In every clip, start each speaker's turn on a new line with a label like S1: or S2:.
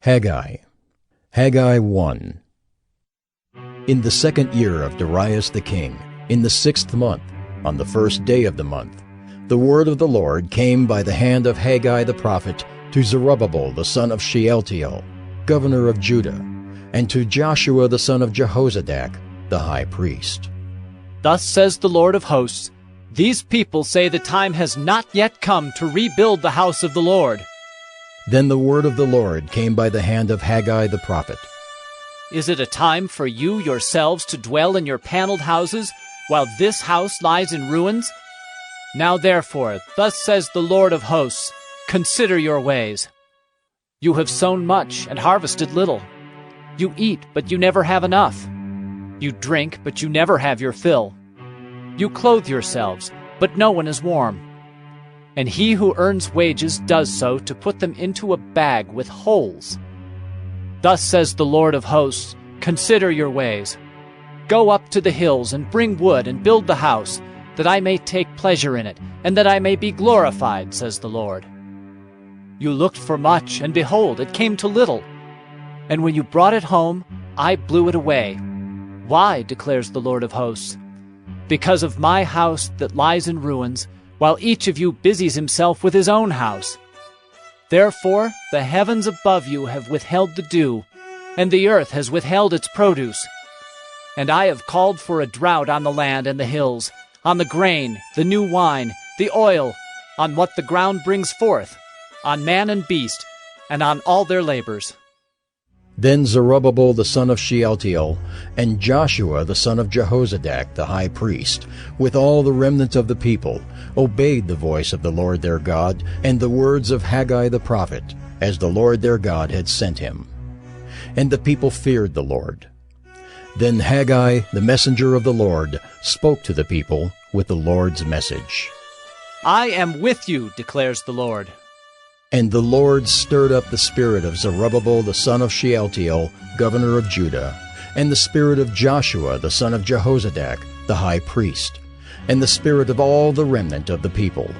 S1: Haggai. Haggai 1. In the 2nd year of Darius the king, in the 6th month, on the 1st day of the month, the word of the Lord came by the hand of Haggai the prophet to Zerubbabel the son of Shealtiel, governor of Judah, and to Joshua the son of Jehozadak, the high priest.
S2: Thus says the Lord of hosts, these people say the time has not yet come to rebuild the house of the Lord.
S1: Then the word of the Lord came by the hand of Haggai the prophet.
S2: Is it a time for you yourselves to dwell in your paneled houses, while this house lies in ruins? Now therefore, thus says the Lord of hosts, consider your ways. You have sown much and harvested little. You eat, but you never have enough. You drink, but you never have your fill. You clothe yourselves, but no one is warm. And he who earns wages does so to put them into a bag with holes. Thus says the Lord of hosts, consider your ways. Go up to the hills and bring wood and build the house, that I may take pleasure in it, and that I may be glorified, says the Lord. You looked for much, and behold, it came to little. And when you brought it home, I blew it away. Why, declares the Lord of hosts? Because of my house that lies in ruins, while each of you busies himself with his own house. Therefore the heavens above you have withheld the dew, and the earth has withheld its produce. And I have called for a drought on the land and the hills, on the grain, the new wine, the oil, on what the ground brings forth, on man and beast, and on all their labors.
S1: Then Zerubbabel the son of Shealtiel, and Joshua the son of Jehozadak the high priest, with all the remnant of the people, obeyed the voice of the Lord their God, and the words of Haggai the prophet, as the Lord their God had sent him. And the people feared the Lord. Then Haggai, the messenger of the Lord, spoke to the people with the Lord's message.
S2: I am with you, declares the Lord.
S1: And the Lord stirred up the spirit of Zerubbabel the son of Shealtiel, governor of Judah, and the spirit of Joshua the son of Jehozadak, the high priest, and the spirit of all the remnant of the people.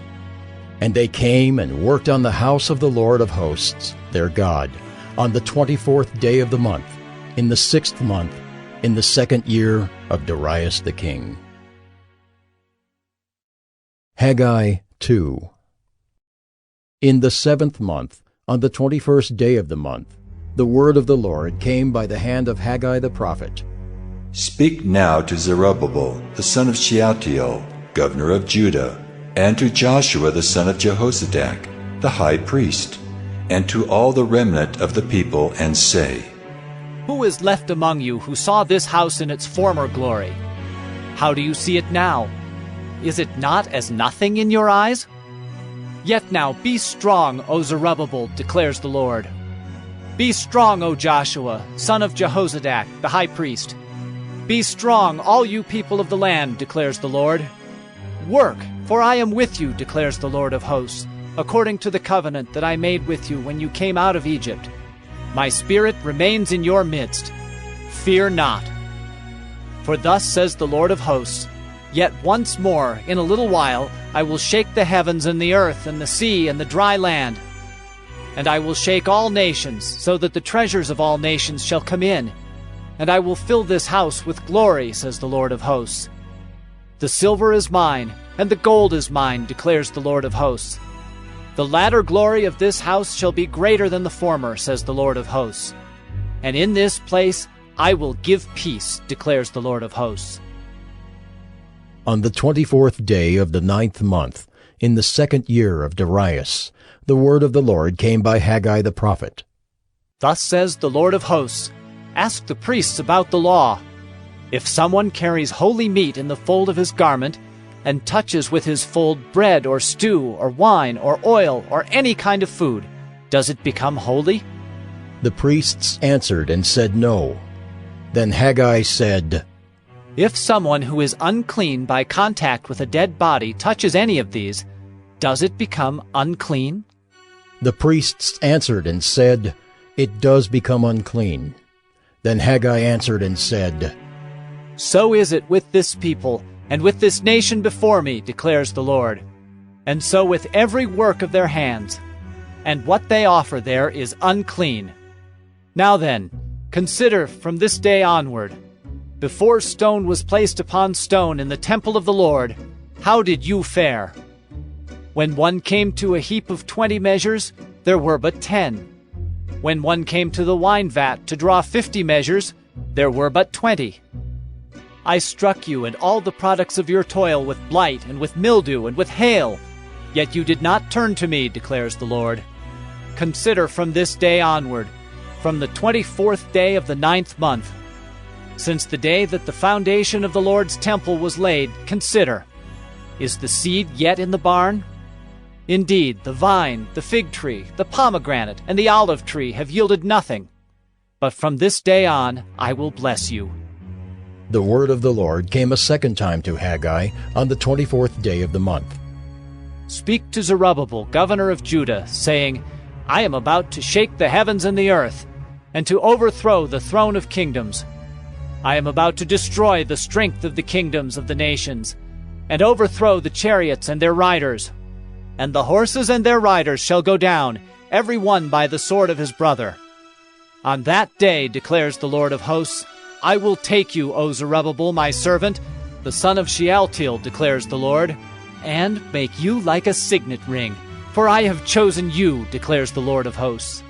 S1: And they came and worked on the house of the Lord of hosts, their God, on the 24th day of the month, in the 6th month, in the 2nd year of Darius the king. Haggai 2. In the 7th month, on the 21st day of the month, the word of the Lord came by the hand of Haggai the prophet.
S3: Speak now to Zerubbabel the son of Shealtiel, governor of Judah, and to Joshua the son of Jehozadak, the high priest, and to all the remnant of the people, and say,
S2: Who is left among you who saw this house in its former glory? How do you see it now? Is it not as nothing in your eyes? Yet now be strong, O Zerubbabel, declares the Lord. Be strong, O Joshua, son of Jehozadak, the high priest. Be strong, all you people of the land, declares the Lord. Work, for I am with you, declares the Lord of hosts, according to the covenant that I made with you when you came out of Egypt. My spirit remains in your midst. Fear not. For thus says the Lord of hosts, Yet once more, in a little while, I will shake the heavens and the earth and the sea and the dry land. And I will shake all nations, so that the treasures of all nations shall come in. And I will fill this house with glory, says the Lord of hosts. The silver is mine, and the gold is mine, declares the Lord of hosts. The latter glory of this house shall be greater than the former, says the Lord of hosts. And in this place I will give peace, declares the Lord of hosts.
S1: On the 24th day of the 9th month, in the 2nd year of Darius, the word of the Lord came by Haggai the prophet.
S2: Thus says the Lord of hosts, Ask the priests about the law. If someone carries holy meat in the fold of his garment, and touches with his fold bread or stew or wine or oil or any kind of food, does it become holy?
S1: The priests answered and said no. Then Haggai said,
S2: If someone who is unclean by contact with a dead body touches any of these, does it become unclean?
S1: The priests answered and said, It does become unclean. Then Haggai answered and said,
S2: So is it with this people, and with this nation before me, declares the Lord, and so with every work of their hands. And what they offer there is unclean. Now then, consider from this day onward, before stone was placed upon stone in the temple of the Lord, how did you fare? When one came to a heap of 20 measures, there were but 10. When one came to the wine vat to draw 50 measures, there were but 20. I struck you and all the products of your toil with blight and with mildew and with hail, yet you did not turn to me, declares the Lord. Consider from this day onward, from the 24th day of the 9th month. Since the day that the foundation of the Lord's temple was laid, consider, is the seed yet in the barn? Indeed, the vine, the fig tree, the pomegranate, and the olive tree have yielded nothing. But from this day on I will bless you.
S1: The word of the Lord came a second time to Haggai on the 24th day of the month.
S2: Speak to Zerubbabel, governor of Judah, saying, I am about to shake the heavens and the earth, and to overthrow the throne of kingdoms. I am about to destroy the strength of the kingdoms of the nations, and overthrow the chariots and their riders. And the horses and their riders shall go down, every one by the sword of his brother. On that day, declares the Lord of hosts, I will take you, O Zerubbabel, my servant, the son of Shealtiel, declares the Lord, and make you like a signet ring. For I have chosen you, declares the Lord of hosts.